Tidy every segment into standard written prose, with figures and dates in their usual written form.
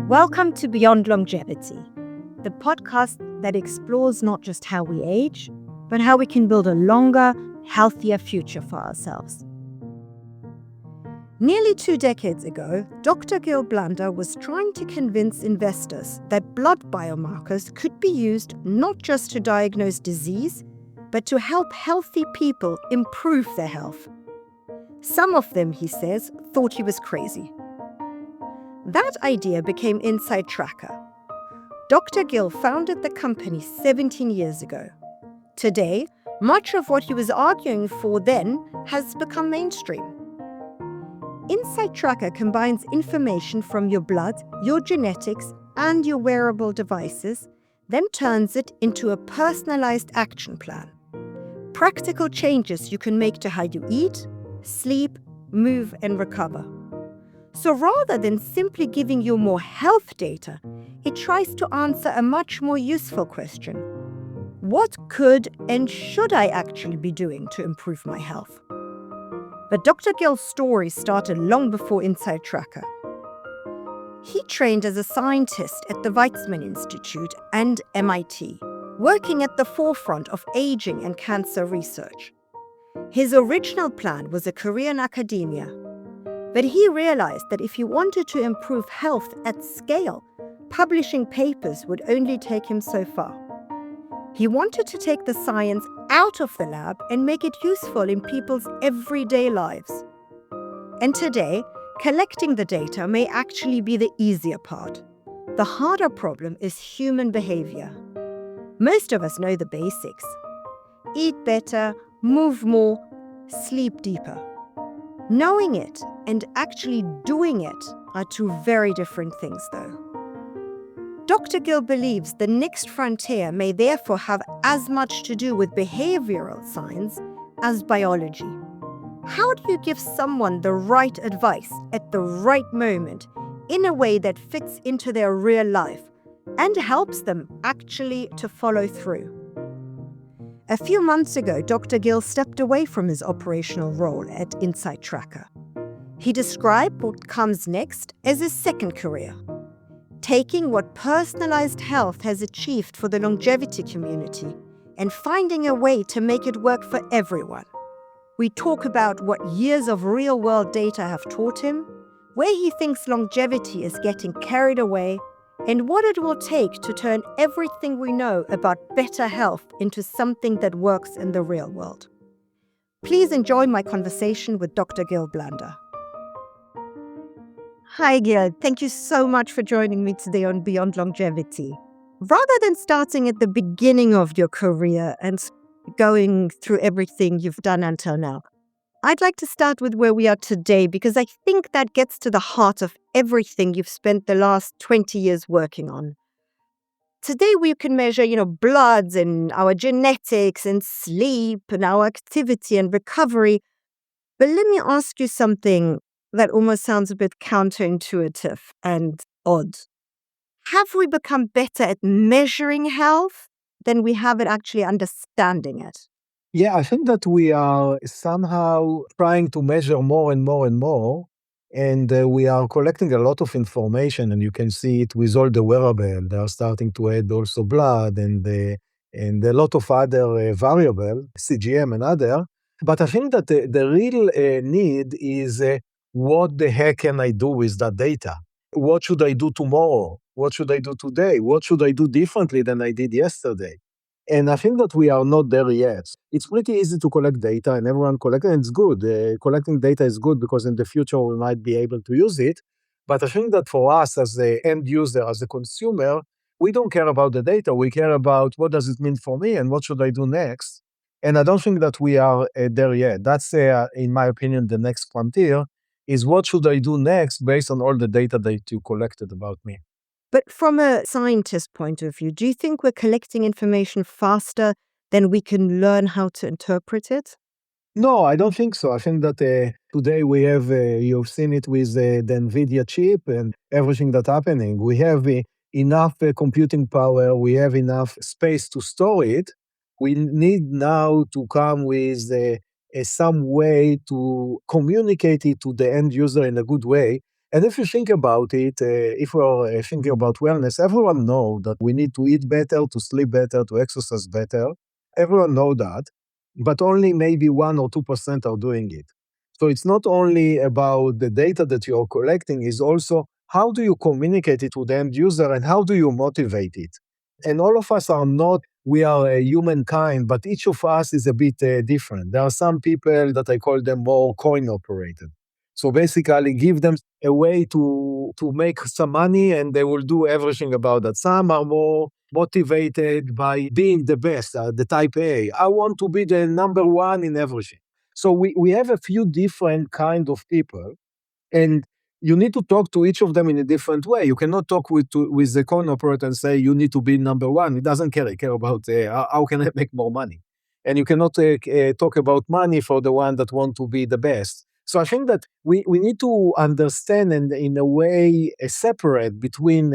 Welcome to Beyond Longevity, the podcast that explores not just how we age, but how we can build a longer, healthier future for ourselves. Nearly 2 decades ago, Dr. Gil Blander was trying to convince investors that blood biomarkers could be used not just to diagnose disease, but to help healthy people improve their health. Some of them, he says, thought he was crazy. That idea became InsideTracker. Dr. Gil founded the company 17 years ago. Today, much of what he was arguing for then has become mainstream. InsideTracker combines information from your blood, your genetics, and your wearable devices, then turns it into a personalized action plan. Practical changes you can make to how you eat, sleep, move, and recover. So rather than simply giving you more health data, it tries to answer a much more useful question. What could and should I actually be doing to improve my health? But Dr. Gil's story started long before InsideTracker. He trained as a scientist at the Weizmann Institute and MIT, working at the forefront of aging and cancer research. His original plan was a career in academia, but he realized that if he wanted to improve health at scale, publishing papers would only take him so far. He wanted to take the science out of the lab and make it useful in people's everyday lives. And today, collecting the data may actually be the easier part. The harder problem is human behavior. Most of us know the basics. Eat better, move more, sleep deeper. Knowing it and actually doing it are two very different things, though. Dr. Gil believes the next frontier may therefore have as much to do with behavioral science as biology. How do you give someone the right advice at the right moment in a way that fits into their real life and helps them actually to follow through? A few months ago, Dr. Gil stepped away from his operational role at InsideTracker. He described what comes next as his second career, taking what personalized health has achieved for the longevity community and finding a way to make it work for everyone. We talk about what years of real-world data have taught him, where he thinks longevity is getting carried away, and what it will take to turn everything we know about better health into something that works in the real world. Please enjoy my conversation with Dr. Gil Blander. Hi, Gil. Thank you so much for joining me today on Beyond Longevity. Rather than starting at the beginning of your career and going through everything you've done until now, I'd like to start with where we are today, because I think that gets to the heart of everything you've spent the last 20 years working on. Today we can measure, bloods and our genetics and sleep and our activity and recovery. But let me ask you something that almost sounds a bit counterintuitive and odd. Have we become better at measuring health than we have at actually understanding it? Yeah, I think that we are somehow trying to measure more and more and more, and we are collecting a lot of information, and you can see it with all the wearable. They are starting to add also blood and a lot of other variable, CGM and other. But I think that the real need is what the heck can I do with that data? What should I do tomorrow? What should I do today? What should I do differently than I did yesterday? And I think that we are not there yet. It's pretty easy to collect data, and everyone collects, and it's good. Collecting data is good because in the future we might be able to use it. But I think that for us as the end user, as a consumer, we don't care about the data. We care about what does it mean for me and what should I do next. And I don't think that we are there yet. That's, in my opinion, the next frontier is what should I do next based on all the data that you collected about me. But from a scientist point of view, do you think we're collecting information faster than we can learn how to interpret it? No, I don't think so. I think that today we have, you've seen it with the NVIDIA chip and everything that's happening. We have enough computing power. We have enough space to store it. We need now to come with some way to communicate it to the end user in a good way. And if you think about it, if we're thinking about wellness, everyone knows that we need to eat better, to sleep better, to exercise better. Everyone knows that, but only maybe 1 or 2% are doing it. So it's not only about the data that you're collecting, it's also how do you communicate it to the end user and how do you motivate it? And all of us are not, we are humankind, but each of us is a bit different. There are some people that I call them more coin operated. So basically give them a way to make some money and they will do everything about that. Some are more motivated by being the best, the type A. I want to be the number one in everything. So we have a few different kind of people, and you need to talk to each of them in a different way. You cannot talk with the coin operator and say you need to be number one. It doesn't care. It care about how can I make more money. And you cannot talk about money for the one that want to be the best. So I think that we need to understand and in a way separate between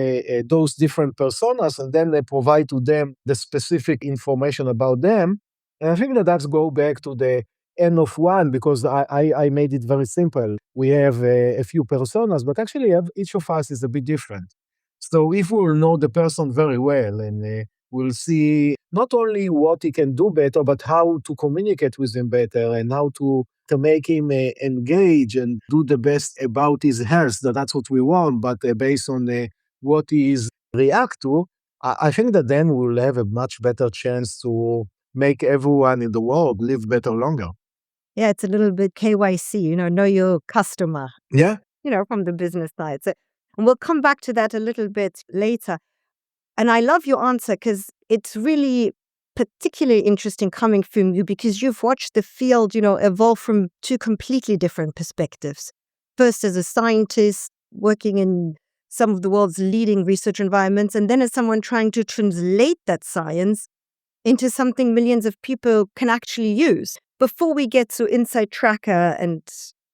those different personas and then provide to them the specific information about them. And I think that that's go back to the N of one because I made it very simple. We have a few personas, but actually each of us is a bit different. So if we will know the person very well and we'll see not only what he can do better, but how to communicate with him better and how to make him engage and do the best about his health. That's what we want, but based on what he is react to, I think that then we'll have a much better chance to make everyone in the world live better longer. Yeah, it's a little bit KYC, know your customer, Yeah. From the business side. So, and we'll come back to that a little bit later. And I love your answer because it's really particularly interesting coming from you because you've watched the field, evolve from two completely different perspectives. First as a scientist working in some of the world's leading research environments, and then as someone trying to translate that science into something millions of people can actually use. Before we get to InsideTracker and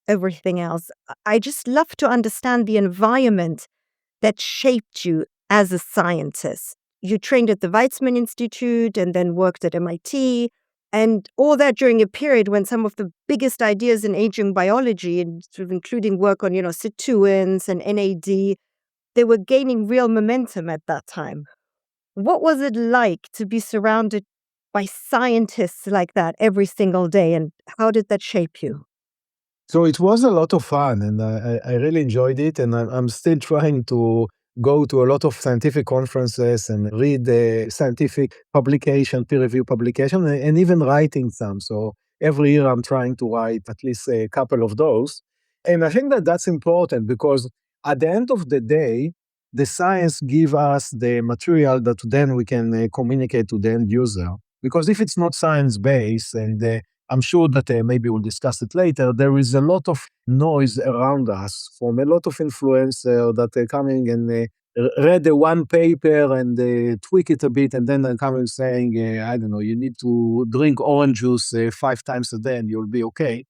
everything else, I just love to understand the environment that shaped you as a scientist. You trained at the Weizmann Institute and then worked at MIT, and all that during a period when some of the biggest ideas in aging biology, and sort of including work on, sirtuins and NAD, they were gaining real momentum at that time. What was it like to be surrounded by scientists like that every single day, and how did that shape you? So it was a lot of fun, and I really enjoyed it. And I'm still trying to go to a lot of scientific conferences and read the scientific publication, peer review publication, and even writing some. So every year I'm trying to write at least a couple of those. And I think that that's important because at the end of the day, the science give us the material that then we can communicate to the end user. Because if it's not science-based and I'm sure that maybe we'll discuss it later. There is a lot of noise around us from a lot of influencers that are coming and read the one paper and tweak it a bit, and then they're coming saying, I don't know, you need to drink orange juice 5 times a day and you'll be okay.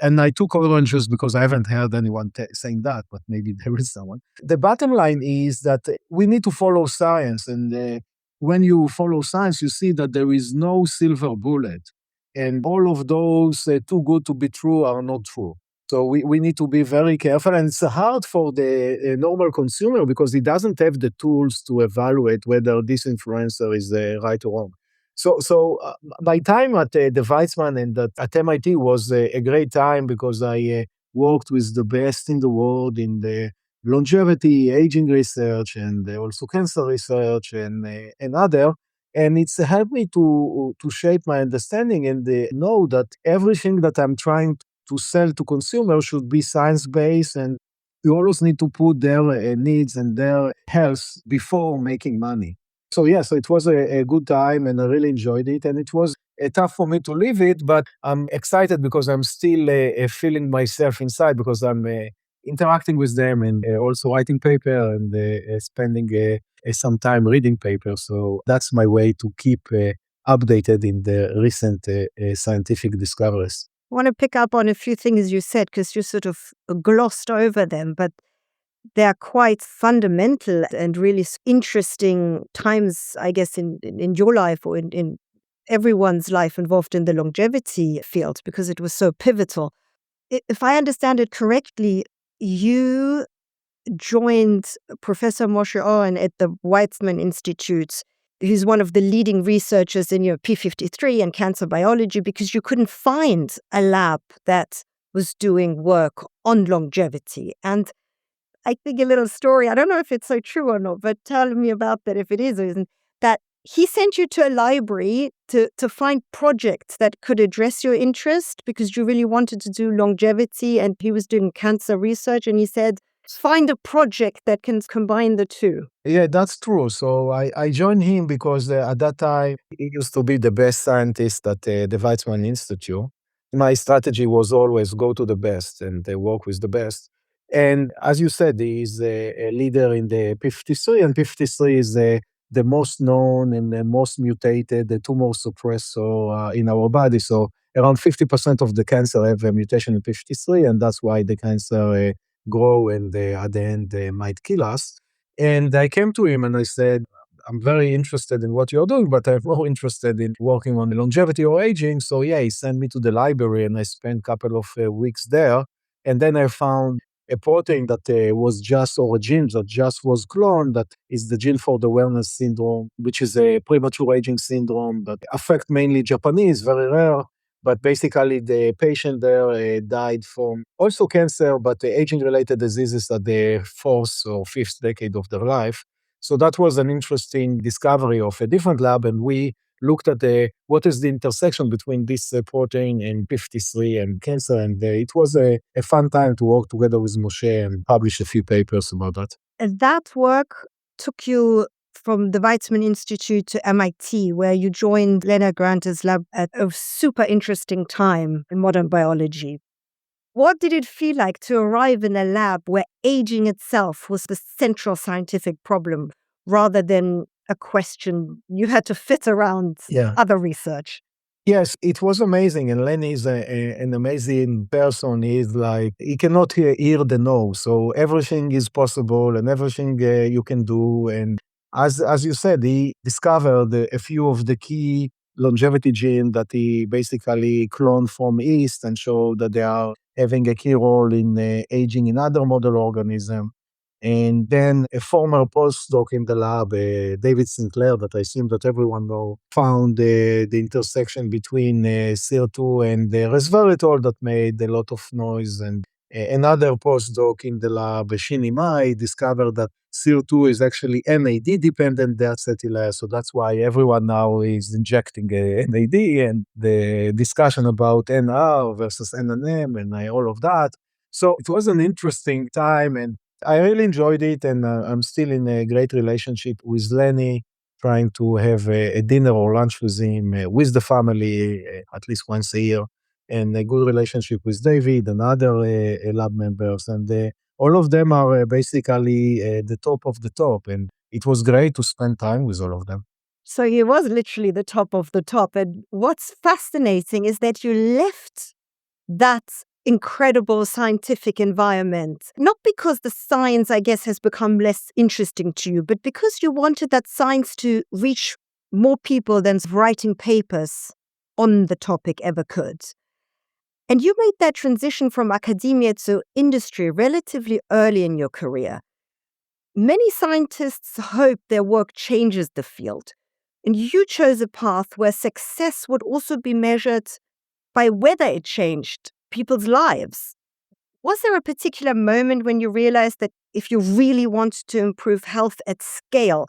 And I took orange juice because I haven't heard anyone saying that, but maybe there is someone. The bottom line is that we need to follow science, and when you follow science, you see that there is no silver bullet. And all of those too good to be true are not true. So we need to be very careful. And it's hard for the normal consumer because he doesn't have the tools to evaluate whether this influencer is right or wrong. So my time at the Weizmann and at MIT was a great time because I worked with the best in the world in the longevity, aging research, and also cancer research and other. And it's helped me to shape my understanding and know that everything that I'm trying to sell to consumers should be science-based, and you always need to put their needs and their health before making money. So yeah, so it was a good time and I really enjoyed it. And it was tough for me to leave it, but I'm excited because I'm still feeling myself inside because I'm interacting with them and also writing paper and spending some time reading papers. So that's my way to keep updated in the recent scientific discoveries. I want to pick up on a few things you said because you sort of glossed over them, but they're quite fundamental and really interesting times, I guess, in your life or in everyone's life involved in the longevity field because it was so pivotal. If I understand it correctly, you joined Professor Moshe Oren at the Weizmann Institute. He's one of the leading researchers in your P53 and cancer biology, because you couldn't find a lab that was doing work on longevity. And I think a little story, I don't know if it's so true or not, but tell me about that if it is or isn't, that he sent you to a library to find projects that could address your interest because you really wanted to do longevity, and he was doing cancer research, and he said, find a project that can combine the two. Yeah, that's true. So I joined him because at that time, he used to be the best scientist at the Weizmann Institute. My strategy was always go to the best and work with the best. And as you said, he is a leader in the P53, and P53 is the most known and the most mutated, the tumor suppressor in our body. So around 50% of the cancer have a mutation in P53, and that's why the cancer grow and at the end might kill us. And I came to him and I said, I'm very interested in what you're doing, but I'm more interested in working on longevity or aging. So yeah, he sent me to the library and I spent a couple of weeks there. And then I found a protein that was just, or a gene that just was cloned, that is the gene for the Werner's syndrome, which is a premature aging syndrome that affect mainly Japanese, very rare. But basically, the patient there died from also cancer, but aging-related diseases at the fourth or fifth decade of their life. So that was an interesting discovery of a different lab, and we looked at what is the intersection between this protein and P53 and cancer, and it was a fun time to work together with Moshe and publish a few papers about that. And that work took you from the Weizmann Institute to MIT, where you joined Leonard Granter's lab at a super interesting time in modern biology. What did it feel like to arrive in a lab where aging itself was the central scientific problem, rather than a question you had to fit around other research? Yes, it was amazing. And Lenny is an amazing person. He's like, he cannot hear the no. So everything is possible and everything you can do. And as you said, he discovered a few of the key longevity genes that he basically cloned from yeast and showed that they are having a key role in aging in other model organisms. And then a former postdoc in the lab, David Sinclair, that I assume that everyone knows, found the intersection between CO2 and resveratrol that made a lot of noise. And another postdoc in the lab, Shini Mai, discovered that CO2 is actually NAD dependent deacetylase. So that's why everyone now is injecting NAD, and the discussion about NR versus NNM and all of that. So it was an interesting time, and I really enjoyed it, and I'm still in a great relationship with Lenny, trying to have a dinner or lunch with him, with the family, at least once a year, and a good relationship with David and other lab members. And all of them are basically the top of the top, and it was great to spend time with all of them. So he was literally the top of the top. And what's fascinating is that you left that incredible scientific environment, not because the science, I guess, has become less interesting to you, but because you wanted that science to reach more people than writing papers on the topic ever could. And you made that transition from academia to industry relatively early in your career. Many scientists hope their work changes the field, and you chose a path where success would also be measured by whether it changed people's lives. Was there a particular moment when you realized that if you really wanted to improve health at scale,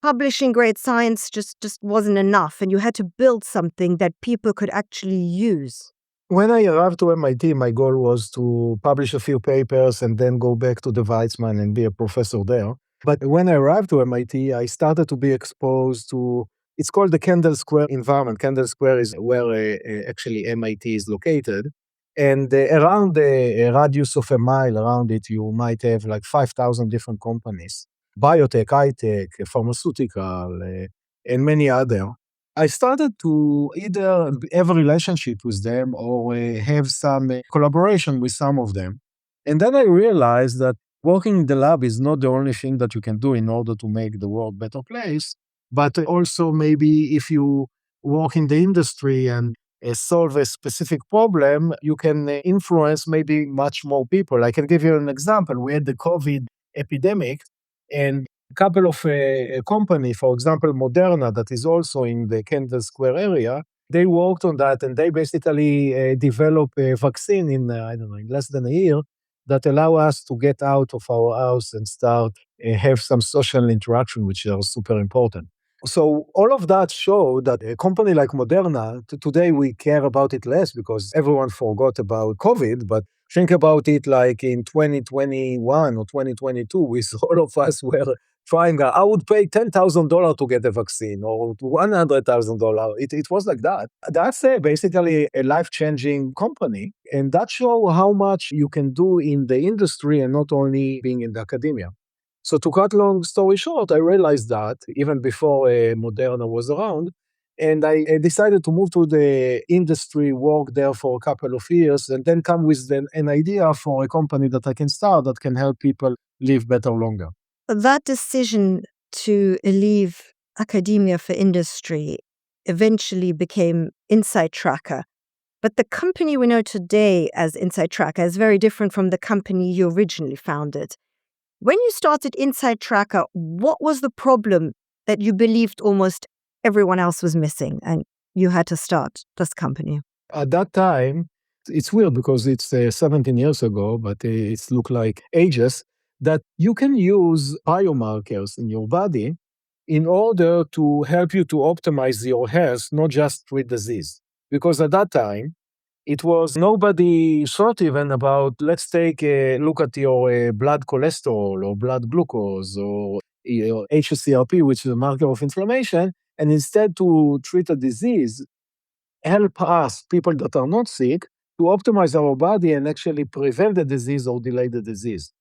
publishing great science just wasn't enough, and you had to build something that people could actually use? When I arrived to MIT, my goal was to publish a few papers and then go back to the Weizmann and be a professor there. But when I arrived to MIT, I started to be exposed to, it's called the Kendall Square environment. Kendall Square is where actually MIT is located. And around a radius of a mile around it, you might have like 5,000 different companies, biotech, high-tech, pharmaceutical, and many other. I started to either have a relationship with them or have some collaboration with some of them. And then I realized that working in the lab is not the only thing that you can do in order to make the world a better place, but also maybe if you work in the industry and solve a specific problem, you can influence maybe much more people. I can give you an example. We had the COVID epidemic, and a couple of company, for example, Moderna, that is also in the Kendall Square area, they worked on that, and they basically developed a vaccine in, I don't know, in less than a year that allow us to get out of our house and start have some social interaction, which are super important. So all of that show that a company like Moderna, today we care about it less because everyone forgot about COVID, but think about it like in 2021 or 2022, with all of us were trying, I would pay $10,000 to get a vaccine or $100,000. It was like that. That's basically a life-changing company. And that shows how much you can do in the industry and not only being in the academia. So to cut long story short, I realized that even before Moderna was around, and I decided to move to the industry, work there for a couple of years, and then come with an idea for a company that I can start that can help people live better longer. That decision to leave academia for industry eventually became InsideTracker. But the company we know today as InsideTracker is very different from the company you originally founded. When you started InsideTracker, what was the problem that you believed almost everyone else was missing and you had to start this company? At that time, it's weird because it's 17 years ago, but it's look like ages, that you can use biomarkers in your body in order to help you to optimize your health, not just treat disease. Because at that time, it was nobody thought even about, let's take a look at your blood cholesterol or blood glucose or your HSCRP, which is a marker of inflammation, and instead to treat a disease, help us, people that are not sick, to optimize our body and actually prevent the disease or delay the disease.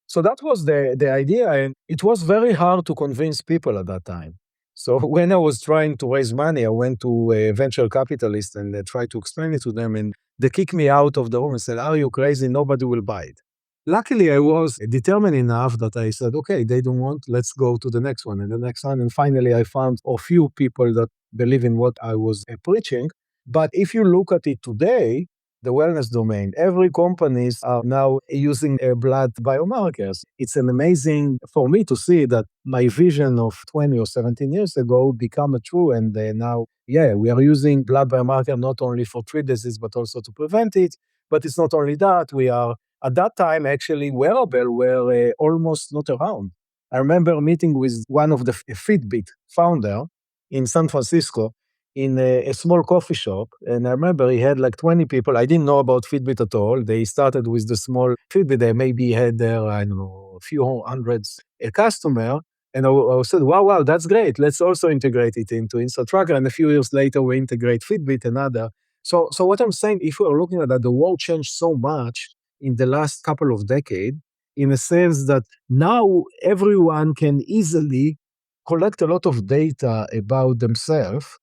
So that was the idea, and it was very hard to convince people at that time. So when I was trying to raise money, I went to a venture capitalist and tried to explain it to them, and they kicked me out of the room and said, "Are you crazy? Nobody will buy it." Luckily, I was determined enough that I said, okay, they don't want, let's go to the next one and the next one. And finally, I found a few people that believe in what I was preaching. But if you look at it today, the wellness domain, every companies are now using blood biomarkers. It's an amazing for me to see that my vision of 20 or 17 years ago become true. And now, yeah, we are using blood biomarker not only for treat disease, but also to prevent it. But it's not only that, we are at that time, actually, wearable were almost not around. I remember meeting with one of the Fitbit founder in San Francisco in a small coffee shop. And I remember he had like 20 people. I didn't know about Fitbit at all. They started with the small Fitbit. They maybe had there, I don't know, a few hundreds a customer. And I said, wow, that's great. Let's also integrate it into InsideTracker. And a few years later, we integrate Fitbit and other. So what I'm saying, if we're looking at that, the world changed so much in the last couple of decades, in a sense that now everyone can easily collect a lot of data about themselves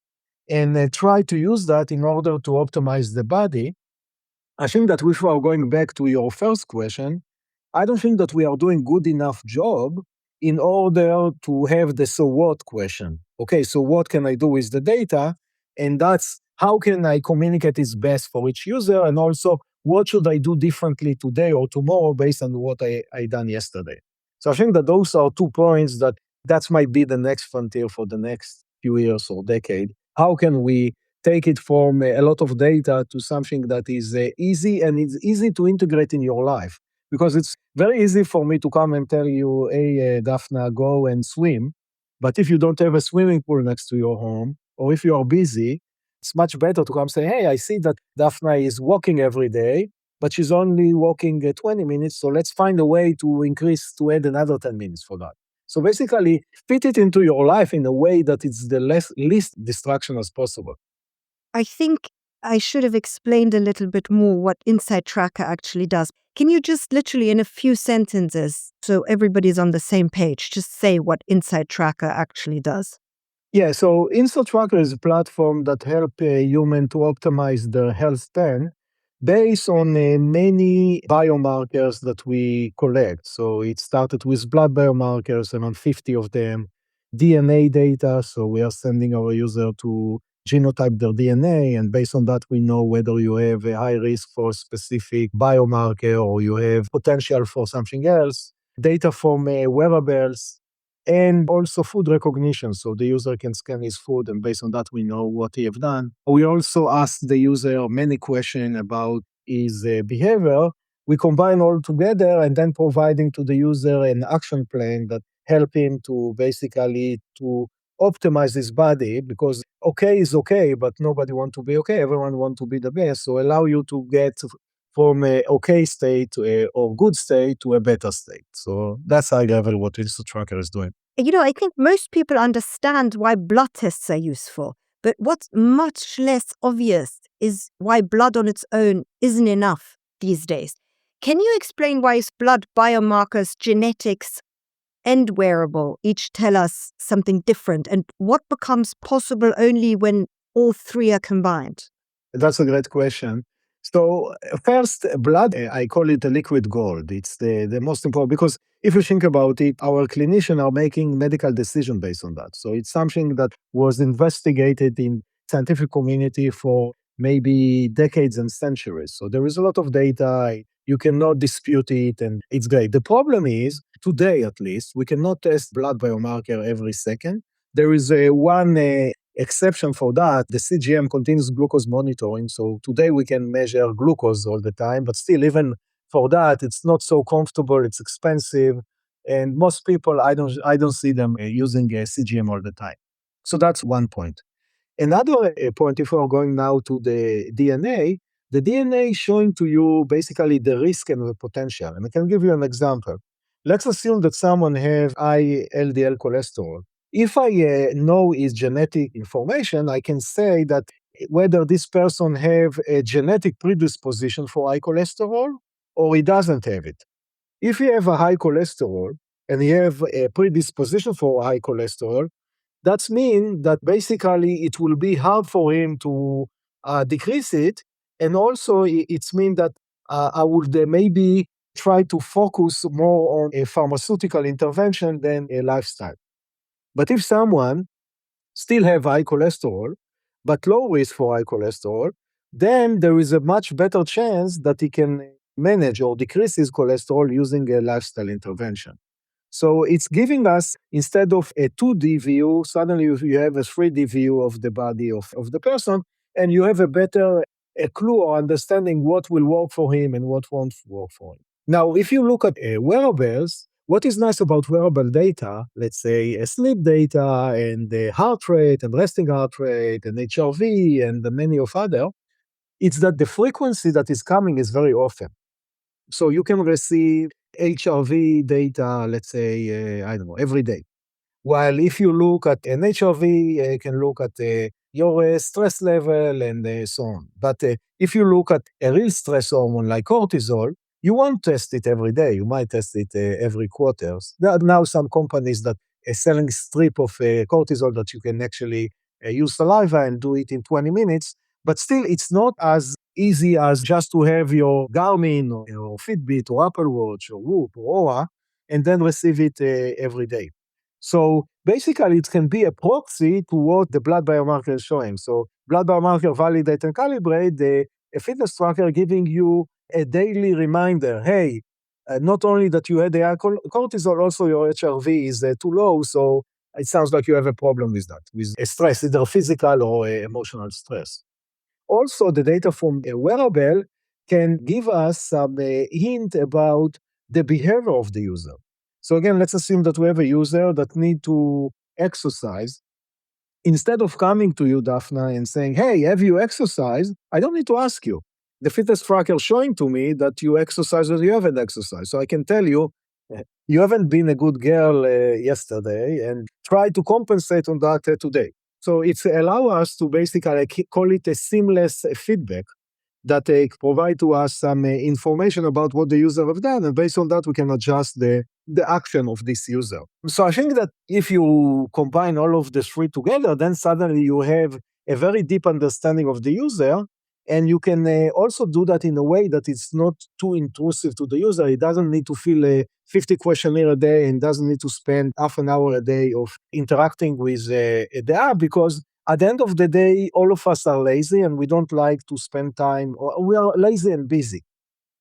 and try to use that in order to optimize the body. I think that if we are going back to your first question, I don't think that we are doing good enough job in order to have the so what question. Okay, so what can I do with the data? And that's how can I communicate is best for each user, and also what should I do differently today or tomorrow based on what I done yesterday. So I think that those are 2 points that might be the next frontier for the next few years or decade. How can we take it from a lot of data to something that is easy and it's easy to integrate in your life? Because it's very easy for me to come and tell you, hey, Daphne, go and swim. But if you don't have a swimming pool next to your home, or if you are busy, it's much better to come say, hey, I see that Daphne is walking every day, but she's only walking 20 minutes. So let's find a way to add another 10 minutes for that. So basically, fit it into your life in a way that it's the least distraction as possible. I think I should have explained a little bit more what InsideTracker actually does. Can you just literally in a few sentences, so everybody's on the same page, just say what InsideTracker actually does? Yeah, so InsideTracker is a platform that helps humans to optimize their health span based on many biomarkers that we collect. So it started with blood biomarkers, around 50 of them, DNA data. So we are sending our user to genotype their DNA, and based on that, we know whether you have a high risk for a specific biomarker or you have potential for something else. Data from wearables, and also food recognition. So the user can scan his food, and based on that, we know what he have done. We also ask the user many questions about his behavior. We combine all together and then providing to the user an action plan that help him to basically to optimize his body, because okay is okay, but nobody want to be okay. Everyone want to be the best. So allow you to get from a okay state to or good state to a better state. So that's high level what InsideTracker is doing. I think most people understand why blood tests are useful, but what's much less obvious is why blood on its own isn't enough these days. Can you explain why blood biomarkers, genetics, and wearable each tell us something different, and what becomes possible only when all three are combined? That's a great question. So first, blood, I call it a liquid gold. It's the most important, because if you think about it, our clinicians are making medical decisions based on that. So it's something that was investigated in scientific community for maybe decades and centuries. So there is a lot of data. You cannot dispute it, and it's great. The problem is, today at least, we cannot test blood biomarker every second. There is one exception for that, the CGM, continuous glucose monitoring. So today we can measure glucose all the time, but still, even for that, it's not so comfortable, it's expensive, and most people, I don't see them using a CGM all the time. So that's one point. Another point, if we're going now to the DNA, the DNA is showing to you basically the risk and the potential. And I can give you an example. Let's assume that someone has high LDL cholesterol. If I know his genetic information, I can say that whether this person have a genetic predisposition for high cholesterol or he doesn't have it. If he have a high cholesterol and he have a predisposition for high cholesterol, that means that basically it will be hard for him to decrease it. And also it means that I would maybe try to focus more on a pharmaceutical intervention than a lifestyle. But if someone still have high cholesterol, but low risk for high cholesterol, then there is a much better chance that he can manage or decrease his cholesterol using a lifestyle intervention. So it's giving us, instead of a 2D view, suddenly you have a 3D view of the body of the person, and you have a clue or understanding what will work for him and what won't work for him. Now, if you look at wearables, what is nice about wearable data, let's say sleep data and the heart rate and resting heart rate and HRV and the many of other, it's that the frequency that is coming is very often. So you can receive HRV data, let's say, I don't know, every day. While if you look at an HRV, you can look at your stress level and so on. But if you look at a real stress hormone like cortisol, you won't test it every day. You might test it every quarter. There are now some companies that are selling strip of cortisol that you can actually use saliva and do it in 20 minutes. But still, it's not as easy as just to have your Garmin or Fitbit or Apple Watch or Whoop or Oura and then receive it every day. So basically, it can be a proxy to what the blood biomarker is showing. So blood biomarker validate and calibrate a fitness tracker giving you a daily reminder, hey, not only that you had a cortisol, also your HRV is too low, so it sounds like you have a problem with that, with a stress, either physical or emotional stress. Also, the data from a wearable can give us some hint about the behavior of the user. So again, let's assume that we have a user that need to exercise. Instead of coming to you, Daphna, and saying, hey, have you exercised? I don't need to ask you. The fitness tracker showing to me that you exercise or you haven't exercised. So I can tell you, you haven't been a good girl yesterday, and try to compensate on that today. So it's allow us to basically call it a seamless feedback that provide to us some information about what the user have done, and based on that we can adjust the action of this user. So I think that if you combine all of the three together, then suddenly you have a very deep understanding of the user, and you can also do that in a way that it's not too intrusive to the user. It doesn't need to fill a 50 questionnaire a day and doesn't need to spend half an hour a day of interacting with the app, because At the end of the day, all of us are lazy and we don't like to spend time, or we are lazy and busy,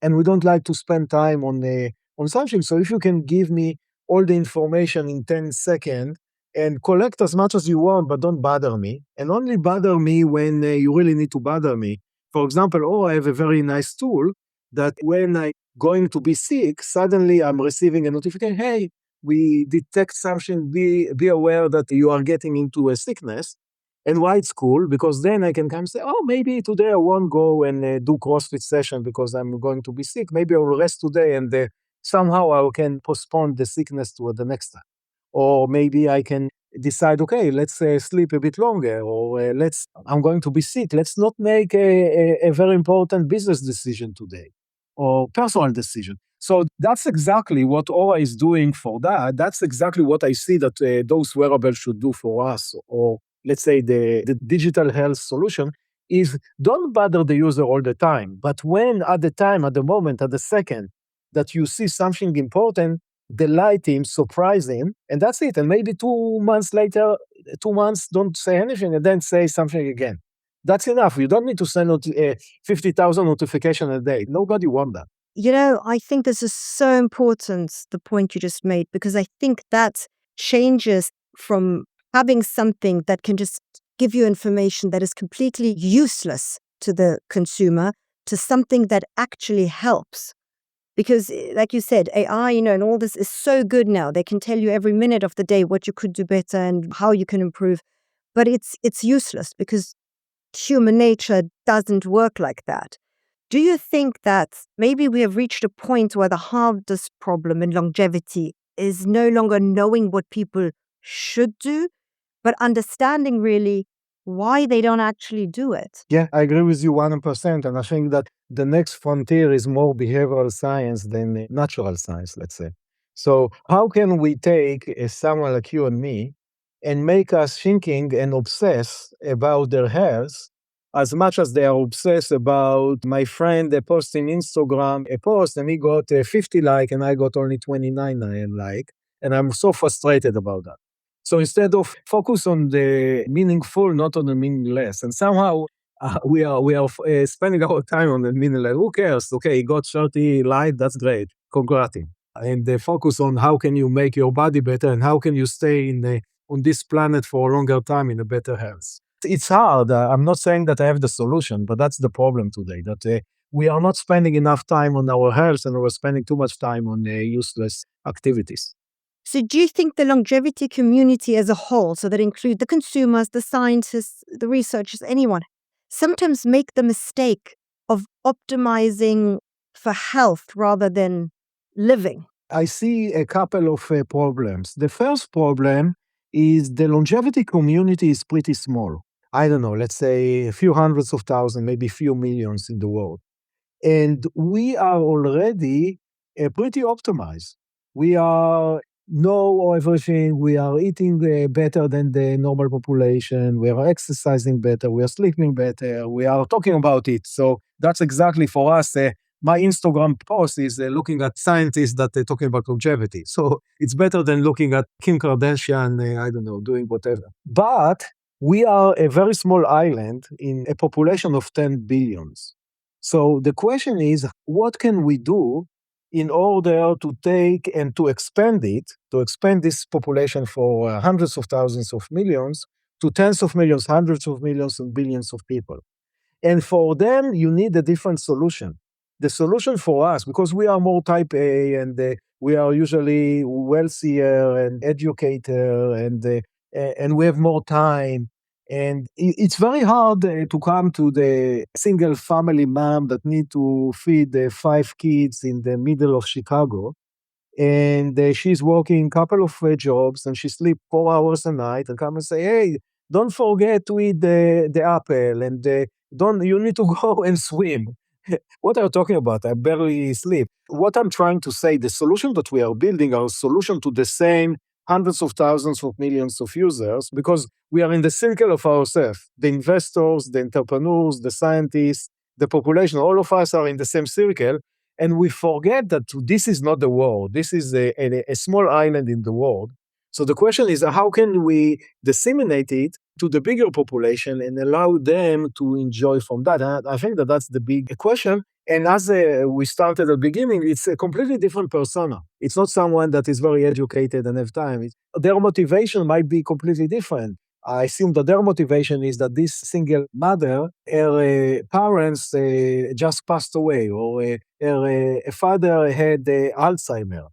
and we don't like to spend time on something. So if you can give me all the information in 10 seconds and collect as much as you want, but don't bother me, and only bother me when you really need to bother me. For example, I have a very nice tool that when I'm going to be sick, suddenly I'm receiving a notification, hey, we detect something, be aware that you are getting into a sickness. And why it's cool? Because then I can come and say, maybe today I won't go and do CrossFit session because I'm going to be sick. Maybe I will rest today and somehow I can postpone the sickness to the next time. Or maybe I can decide, okay, let's sleep a bit longer, or I'm going to be sick. Let's not make a very important business decision today or personal decision. So that's exactly what Aura is doing for that. That's exactly what I see that those wearables should do for us, or let's say the digital health solution is don't bother the user all the time. But when at the time, at the moment, at the second that you see something important, delight him, surprise him, and that's it. And maybe 2 months later, 2 months, don't say anything and then say something again. That's enough. You don't need to send 50,000 notifications a day. Nobody wants that. I think this is so important, the point you just made, because I think that changes from having something that can just give you information that is completely useless to the consumer to something that actually helps. Because, like you said, AI, and all this is so good now. They can tell you every minute of the day what you could do better and how you can improve. But it's useless because human nature doesn't work like that. Do you think that maybe we have reached a point where the hardest problem in longevity is no longer knowing what people should do, but understanding really why they don't actually do it? Yeah, I agree with you 100%. And I think that the next frontier is more behavioral science than natural science, let's say. So how can we take someone like you and me and make us thinking and obsess about their health as much as they are obsessed about my friend posting Instagram a post and he got 50 like and I got only 29 like, and I'm so frustrated about that. So instead of focus on the meaningful, not on the meaningless, and somehow we are spending our time on the meaningless. Who cares? Okay, you got 30 light, that's great. Congrats. And the focus on how can you make your body better and how can you stay on this planet for a longer time in a better health. It's hard. I'm not saying that I have the solution, but that's the problem today. That we are not spending enough time on our health and we're spending too much time on useless activities. So do you think the longevity community as a whole, so that include the consumers, the scientists, the researchers, anyone, sometimes make the mistake of optimizing for health rather than living? I see a couple of problems. The first problem is the longevity community is pretty small. I don't know, let's say a few hundreds of thousands, maybe a few millions in the world. And we are already pretty optimized. We are know everything. We are eating better than the normal population. We are exercising better. We are sleeping better. We are talking about it. So that's exactly for us. My Instagram post is looking at scientists that are talking about longevity. So it's better than looking at Kim Kardashian, I don't know, doing whatever. But we are a very small island in a population of 10 billions. So the question is, what can we do in order to take and to expand this population for hundreds of thousands of millions to tens of millions, hundreds of millions, and billions of people? And for them, you need a different solution. The solution for us, because we are more type A and we are usually wealthier and educated and we have more time. And it's very hard to come to the single family mom that need to feed 5 kids in the middle of Chicago. And she's working a couple of jobs and she sleep 4 hours a night and come and say, hey, don't forget to eat the apple and you need to go and swim. What are you talking about? I barely sleep. What I'm trying to say, the solution that we are building are a solution to the same hundreds of thousands of millions of users because we are in the circle of ourselves. The investors, the entrepreneurs, the scientists, the population, all of us are in the same circle. And we forget that this is not the world. This is a small island in the world. So the question is, how can we disseminate it to the bigger population and allow them to enjoy from that? And I think that that's the big question. And as we started at the beginning, it's a completely different persona. It's not someone that is very educated and have time. Their motivation might be completely different. I assume that their motivation is that this single mother, her parents just passed away, or her father had Alzheimer,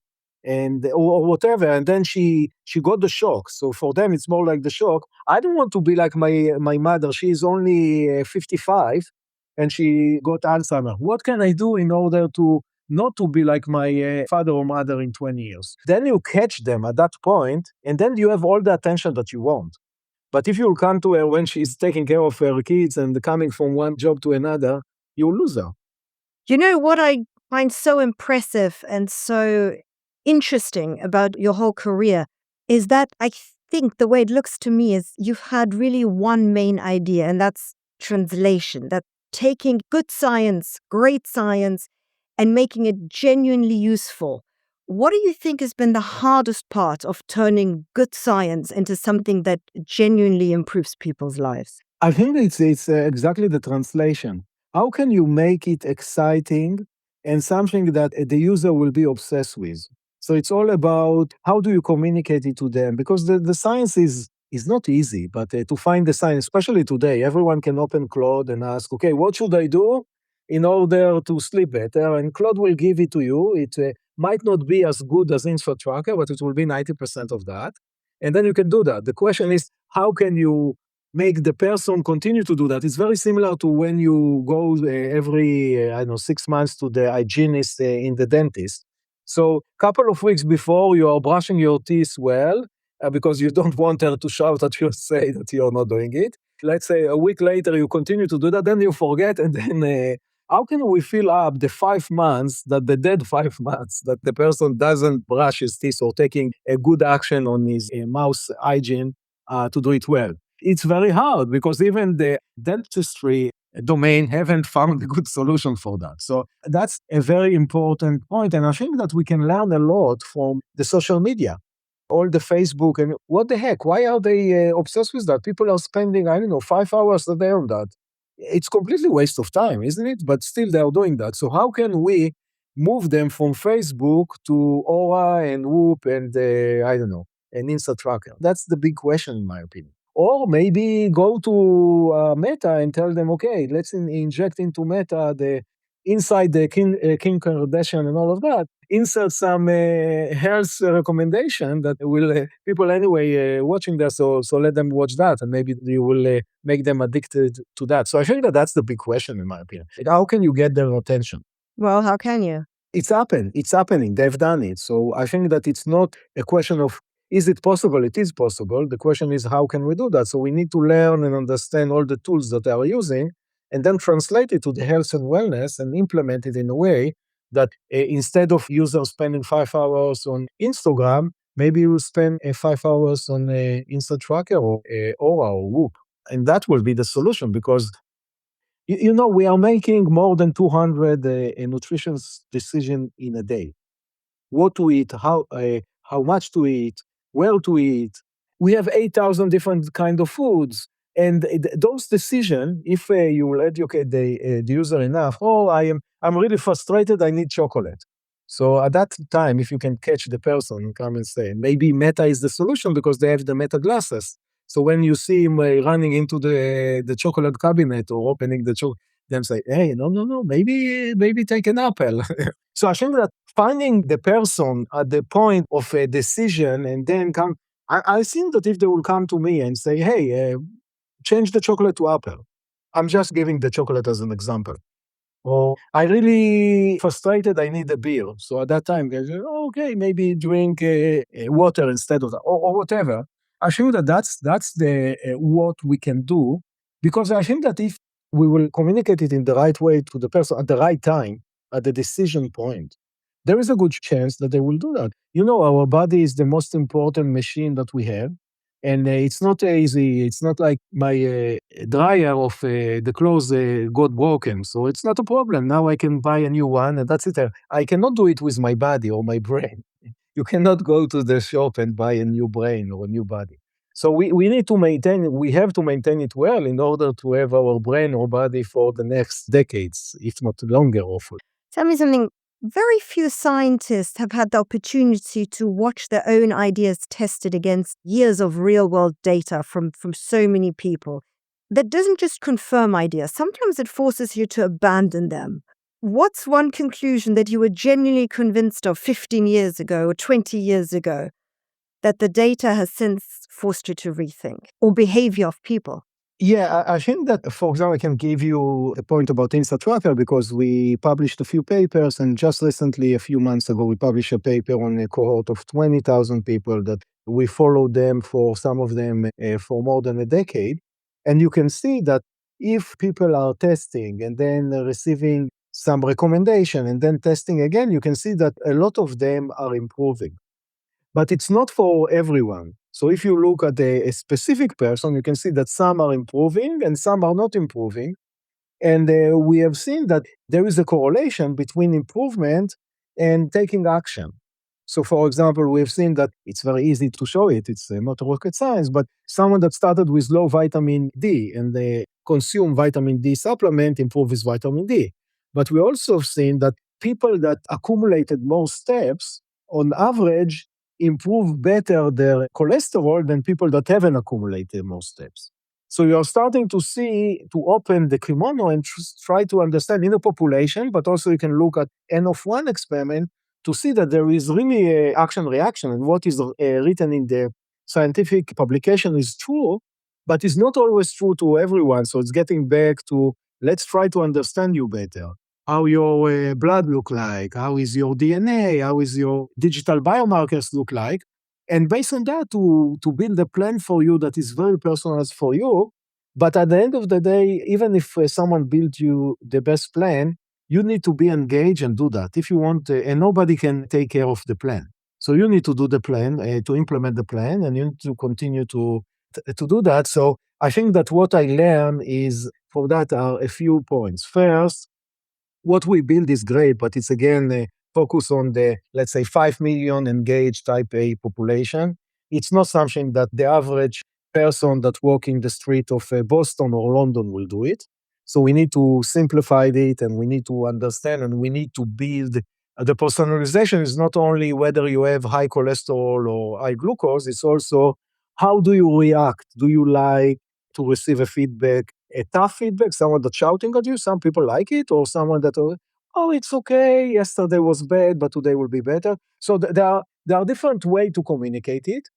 and or whatever, and then she got the shock. So for them, it's more like the shock. I don't want to be like my mother. She is only 55, and she got Alzheimer. What can I do in order to not to be like my father or mother in 20 years? Then you catch them at that point, and then you have all the attention that you want. But if you'll come to her when she's taking care of her kids and coming from one job to another, you'll lose her. You know what I find so impressive and so interesting about your whole career is that I think the way it looks to me is you've had really one main idea, and that's translation, that taking good science, great science, and making it genuinely useful. What do you think has been the hardest part of turning good science into something that genuinely improves people's lives? I think it's exactly the translation. How can you make it exciting and something that the user will be obsessed with? So it's all about how do you communicate it to them? Because the science is not easy, but to find the science, especially today, everyone can open Claude and ask, okay, what should I do in order to sleep better? And Claude will give it to you. It might not be as good as InsideTracker, but it will be 90% of that. And then you can do that. The question is, how can you make the person continue to do that? It's very similar to when you go every, I don't know, 6 months to the hygienist in the dentist. So couple of weeks before, you are brushing your teeth well, because you don't want her to shout at you, say that you're not doing it. Let's say a week later, you continue to do that, then you forget, and then how can we fill up the 5 months, that the dead 5 months, that the person doesn't brush his teeth or taking a good action on his mouth hygiene to do it well? It's very hard because even the dentistry domain haven't found a good solution for that. So that's a very important point, and I think that we can learn a lot from the social media, all the Facebook, and what the heck, why are they obsessed with that? People are spending, I don't know, 5 hours a day on that. It's completely waste of time, isn't it? But still they are doing that. So how can we move them from Facebook to Aura and Whoop and I don't know, an InsideTracker? That's the big question in my opinion. Or maybe go to Meta and tell them, okay, let's inject into Meta the inside the Kim Kardashian and all of that, insert some health recommendation that will people anyway watching that, so let them watch that, and maybe you will make them addicted to that. So I think that that's the big question in my opinion. How can you get their attention? Well, how can you? It's happening, they've done it. So I think that it's not a question of is it possible? It is possible. The question is, how can we do that? So we need to learn and understand all the tools that they are using, and then translate it to the health and wellness and implement it in a way that instead of users spending 5 hours on Instagram, maybe you spend 5 hours on InsideTracker or Aura or Whoop. And that will be the solution, because you know, we are making more than 200 nutrition decisions in a day. What to eat, how much to eat, where to eat. We have 8,000 different kind of foods. And those decisions, if you will educate the user enough, oh, I'm really frustrated, I need chocolate. So at that time, if you can catch the person and come and say, maybe Meta is the solution because they have the Meta glasses. So when you see him running into the chocolate cabinet or opening the chocolate, then say, hey, no, maybe take an apple. So I think that finding the person at the point of a decision and then come, I think that if they will come to me and say, hey, change the chocolate to apple. I'm just giving the chocolate as an example. Or I really frustrated, I need a beer. So at that time, they say, oh, okay, maybe drink water instead of that, or whatever. I think that that's the what we can do, because I think that if we will communicate it in the right way to the person at the right time, at the decision point, there is a good chance that they will do that. You know, our body is the most important machine that we have. And it's not easy. It's not like my dryer of the clothes got broken. So it's not a problem. Now I can buy a new one and that's it. I cannot do it with my body or my brain. You cannot go to the shop and buy a new brain or a new body. So we need to maintain it. We have to maintain it well in order to have our brain or body for the next decades, if not longer, hopefully. Tell me something. Very few scientists have had the opportunity to watch their own ideas tested against years of real world data from so many people. That doesn't just confirm ideas, sometimes it forces you to abandon them. What's one conclusion that you were genuinely convinced of 15 years ago or 20 years ago that the data has since forced you to rethink, or behavior of people? Yeah, I think that, for example, I can give you a point about InsideTracker because we published a few papers, and just recently, a few months ago, we published a paper on a cohort of 20,000 people that we followed them for some of them for more than a decade. And you can see that if people are testing and then receiving some recommendation and then testing again, you can see that a lot of them are improving. But it's not for everyone. So if you look at a specific person, you can see that some are improving and some are not improving. And we have seen that there is a correlation between improvement and taking action. So, for example, we've seen that it's very easy to show it. It's not rocket science, but someone that started with low vitamin D and they consume vitamin D supplement improve with vitamin D. But we also have seen that people that accumulated more steps, on average, improve better their cholesterol than people that haven't accumulated more steps. So you're starting to see, to open the kimono and try to understand in the population, but also you can look at N of 1 experiment to see that there is really a action reaction, and what is written in the scientific publication is true, but it's not always true to everyone. So it's getting back to, let's try to understand you better. How your blood look like, how is your DNA, how is your digital biomarkers look like, and based on that, to build a plan for you that is very personalized for you. But at the end of the day, even if someone built you the best plan, you need to be engaged and do that. If you want, and nobody can take care of the plan. So you need to do the plan, to implement the plan, and you need to continue to do that. So I think that what I learned is, for that are a few points. First, what we build is great, but it's again focus on the, let's say, 5 million engaged type A population. It's not something that the average person that walk in the street of Boston or London will do it. So we need to simplify it, and we need to understand, and we need to build. The personalization is not only whether you have high cholesterol or high glucose, it's also how do you react? Do you like to receive a feedback, a tough feedback, someone that's shouting at you? Some people like it, or someone that, oh, it's okay, yesterday was bad, but today will be better. So there are different ways to communicate it.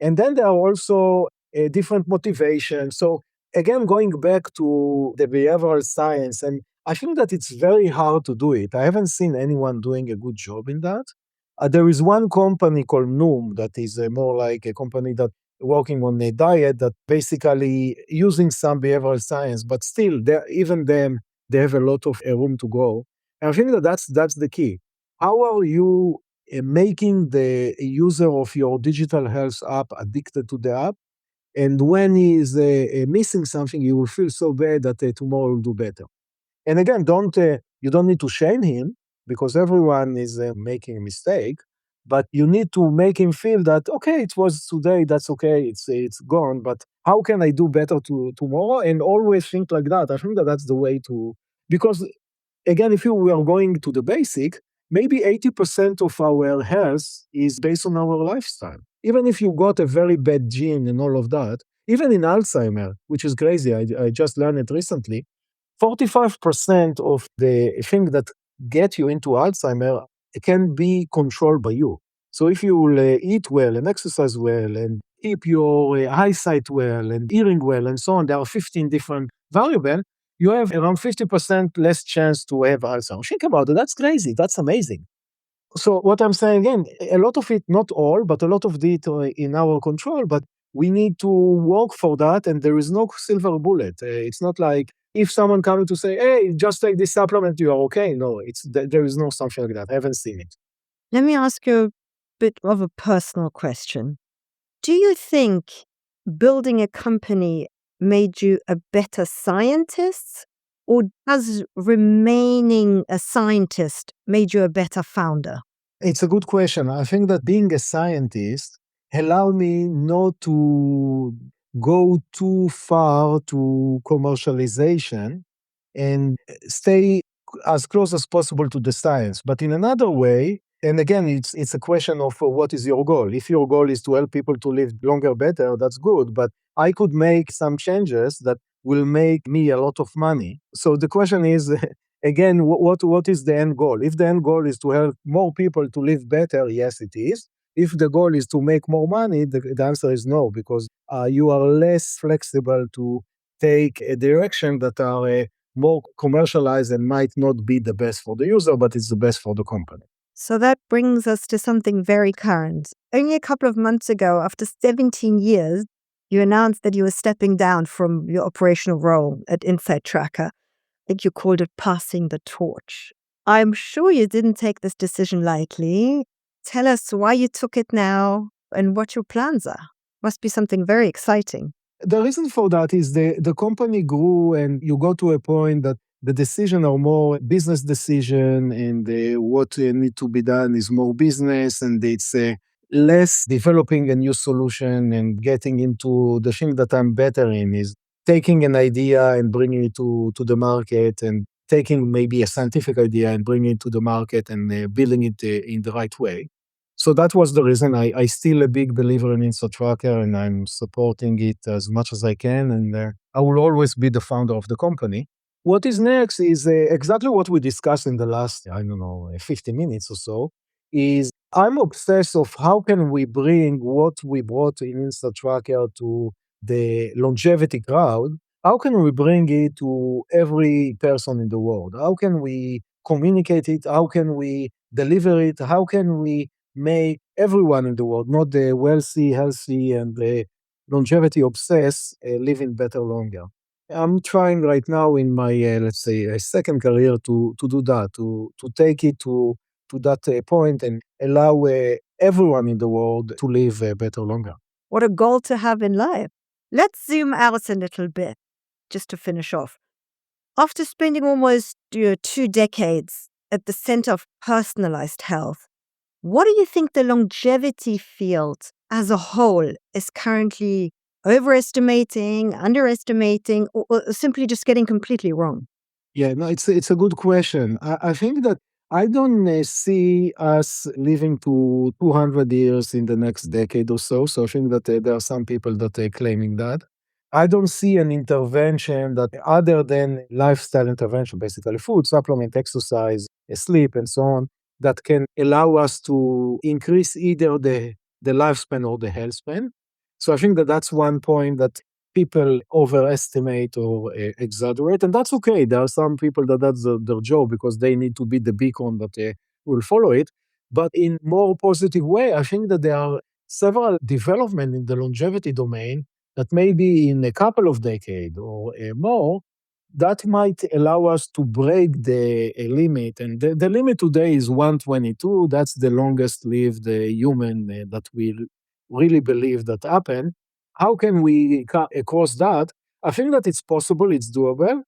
And then there are also different motivations. So again, going back to the behavioral science, and I think that it's very hard to do it. I haven't seen anyone doing a good job in that. There is one company called Noom that is more like a company that working on a diet that basically using some behavioral science, but still, even them, they have a lot of room to go. And I think that that's the key. How are you making the user of your digital health app addicted to the app? And when he is missing something, you will feel so bad that tomorrow will do better. And again, you don't need to shame him because everyone is making a mistake, but you need to make him feel that, okay, it was today, that's okay, it's gone, but how can I do better tomorrow? And always think like that. I think that that's the way to, because again, if we are going to the basic, maybe 80% of our health is based on our lifestyle. Even if you got a very bad gene and all of that, even in Alzheimer, which is crazy, I just learned it recently, 45% of the thing that get you into Alzheimer can be controlled by you. So if you will eat well and exercise well and keep your eyesight well and hearing well and so on, there are 15 different variables, you have around 50% less chance to have Alzheimer's. Think about it. That's crazy. That's amazing. So what I'm saying again, a lot of it, not all, but a lot of it in our control, but we need to work for that, and there is no silver bullet. It's not like if someone comes to say, hey, just take this supplement, you are okay. No, there is no something like that. I haven't seen it. Let me ask you a bit of a personal question. Do you think building a company made you a better scientist, or has remaining a scientist made you a better founder? It's a good question. I think that being a scientist allowed me not to go too far to commercialization and stay as close as possible to the science. But in another way, and again, it's a question of what is your goal. If your goal is to help people to live longer, better, that's good. But I could make some changes that will make me a lot of money. So the question is, again, what is the end goal? If the end goal is to help more people to live better, yes, it is. If the goal is to make more money, the answer is no, because you are less flexible to take a direction that are more commercialized and might not be the best for the user, but it's the best for the company. So that brings us to something very current. Only a couple of months ago, after 17 years, you announced that you were stepping down from your operational role at InsideTracker. I think you called it passing the torch. I'm sure you didn't take this decision lightly. Tell us why you took it now and what your plans are. Must be something very exciting. The reason for that is the company grew and you got to a point that the decision are more business decision and what need to be done is more business, and it's less developing a new solution and getting into the thing that I'm better in is taking an idea and bringing it to the market, and taking maybe a scientific idea and bringing it to the market and building it in the right way. So that was the reason. I still a big believer in InsideTracker, and I'm supporting it as much as I can. And I will always be the founder of the company. What is next is exactly what we discussed in the last, I don't know, 50 minutes or so, is I'm obsessed of how can we bring what we brought in InsideTracker to the longevity crowd. How can we bring it to every person in the world? How can we communicate it? How can we deliver it? How can we make everyone in the world, not the wealthy, healthy, and the longevity obsessed, living better longer? I'm trying right now in my, let's say, second career to do that, to take it to that point and allow everyone in the world to live better longer. What a goal to have in life. Let's zoom out a little bit, just to finish off. After spending almost 2 decades at the center of personalized health, what do you think the longevity field as a whole is currently overestimating, underestimating, or simply just getting completely wrong? Yeah, no, it's a good question. I think that I don't see us living to 200 years in the next decade or so. So I think that there are some people that are claiming that. I don't see an intervention that other than lifestyle intervention, basically food, supplement, exercise, sleep, and so on, that can allow us to increase either the lifespan or the health span. So I think that that's one point that people overestimate or exaggerate, and that's okay. There are some people that that's their job because they need to be the beacon that will follow it. But in more positive way, I think that there are several development in the longevity domain that maybe in a couple of decades or more, that might allow us to break the limit. And the limit today is 122. That's the longest lived human that we really believe that happened. How can we cross that? I think that it's possible, it's doable.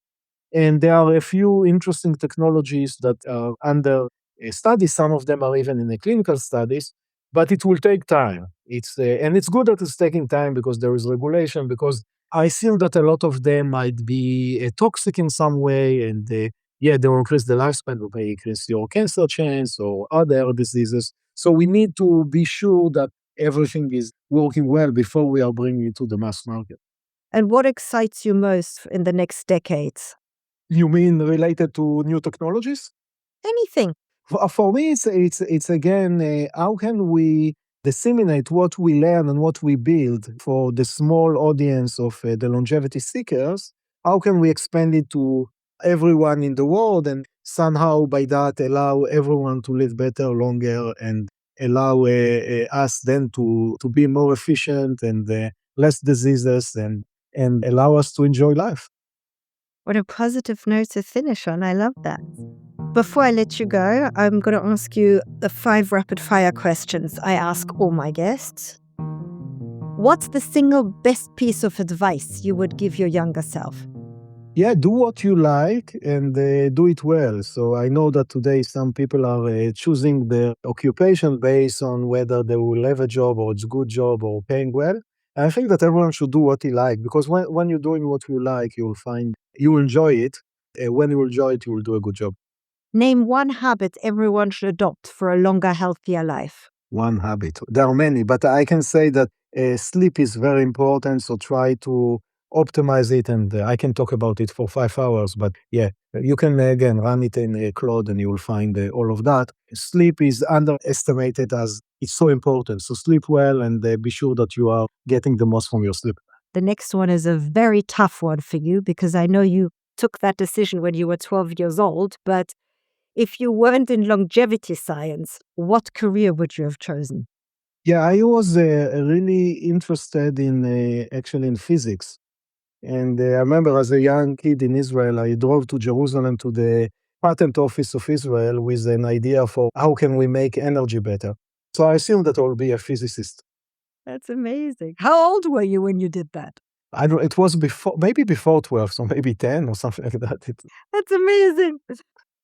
And there are a few interesting technologies that are under study. Some of them are even in the clinical studies, but it will take time. And it's good that it's taking time because there is regulation, because I feel that a lot of them might be toxic in some way. And yeah, they will increase the lifespan, will may increase your cancer chance or other diseases. So we need to be sure that everything is working well before we are bringing it to the mass market. And what excites you most in the next decades? You mean related to new technologies? Anything. For me, it's again, how can we disseminate what we learn and what we build for the small audience of the longevity seekers? How can we expand it to everyone in the world, and somehow by that allow everyone to live better, longer, and allow us then to be more efficient and less diseases, and allow us to enjoy life? What a positive note to finish on. I love that. Before I let you go, I'm going to ask you the 5 rapid fire questions I ask all my guests. What's the single best piece of advice you would give your younger self? Yeah, do what you like and do it well. So I know that today some people are choosing their occupation based on whether they will have a job or it's a good job or paying well. And I think that everyone should do what he like, because when you're doing what you like, you'll find you enjoy it. When you enjoy it, you will do a good job. Name one habit everyone should adopt for a longer, healthier life. One habit. There are many, but I can say that sleep is very important. So try to optimize it. And I can talk about it for 5 hours. But yeah, you can again run it in Claude and you will find all of that. Sleep is underestimated as it's so important. So sleep well and be sure that you are getting the most from your sleep. The next one is a very tough one for you because I know you took that decision when you were 12 years old. But if you weren't in longevity science, what career would you have chosen? Yeah, I was really interested in actually in physics. And I remember as a young kid in Israel, I drove to Jerusalem to the patent office of Israel with an idea for how can we make energy better. So I assumed that I will be a physicist. That's amazing. How old were you when you did that? I don't, it was before, maybe before 12, so maybe 10 or something like that. That's amazing.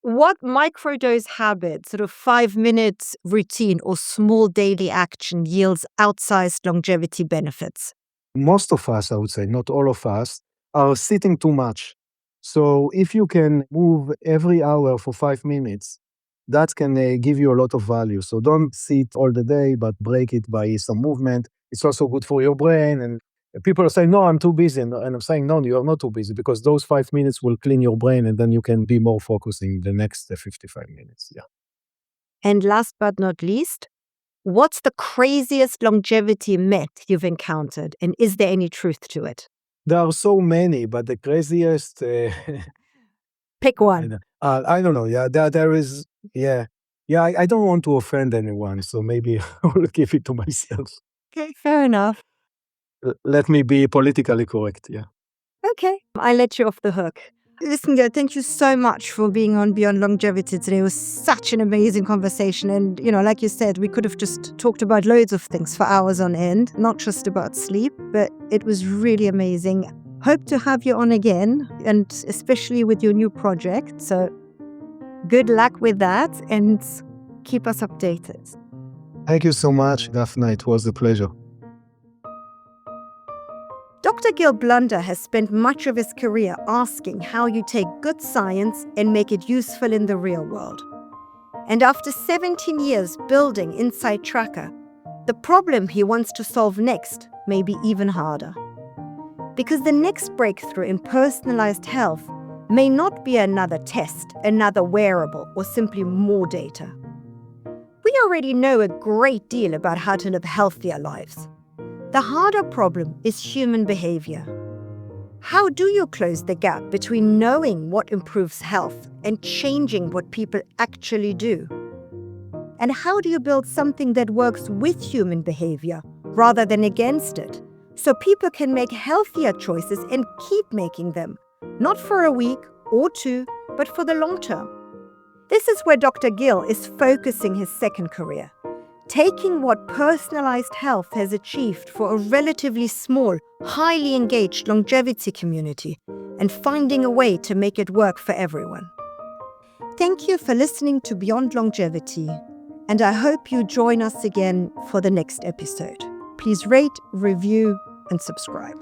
What microdose habit, sort of 5 minutes routine or small daily action yields outsized longevity benefits? Most of us, I would say, not all of us, are sitting too much. So if you can move every hour for 5 minutes, that can give you a lot of value. So don't sit all the day, but break it by some movement. It's also good for your brain. And people are saying, no, I'm too busy. And I'm saying, no, you are not too busy, because those 5 minutes will clean your brain and then you can be more focusing the next 55 minutes. Yeah. And last but not least, what's the craziest longevity myth you've encountered? And is there any truth to it? There are so many, but the craziest, Pick one. I don't know. Yeah, there is. Yeah, yeah. I don't want to offend anyone, so maybe I'll keep it to myself. Okay, fair enough. Let me be politically correct. Yeah. Okay, I let you off the hook. Listen, Gil, thank you so much for being on Beyond Longevity today. It was such an amazing conversation. And, like you said, we could have just talked about loads of things for hours on end, not just about sleep, but it was really amazing. Hope to have you on again, and especially with your new project. So good luck with that and keep us updated. Thank you so much, Daphne. It was a pleasure. Dr. Gil Blander has spent much of his career asking how you take good science and make it useful in the real world. And after 17 years building InsideTracker, the problem he wants to solve next may be even harder. Because the next breakthrough in personalized health may not be another test, another wearable, or simply more data. We already know a great deal about how to live healthier lives. The harder problem is human behavior. How do you close the gap between knowing what improves health and changing what people actually do? And how do you build something that works with human behavior rather than against it, so people can make healthier choices and keep making them, not for a week or two, but for the long term? This is where Dr. Gil is focusing his second career, taking what personalized health has achieved for a relatively small, highly engaged longevity community and finding a way to make it work for everyone. Thank you for listening to Beyond Longevity, and I hope you join us again for the next episode. Please rate, review, and subscribe.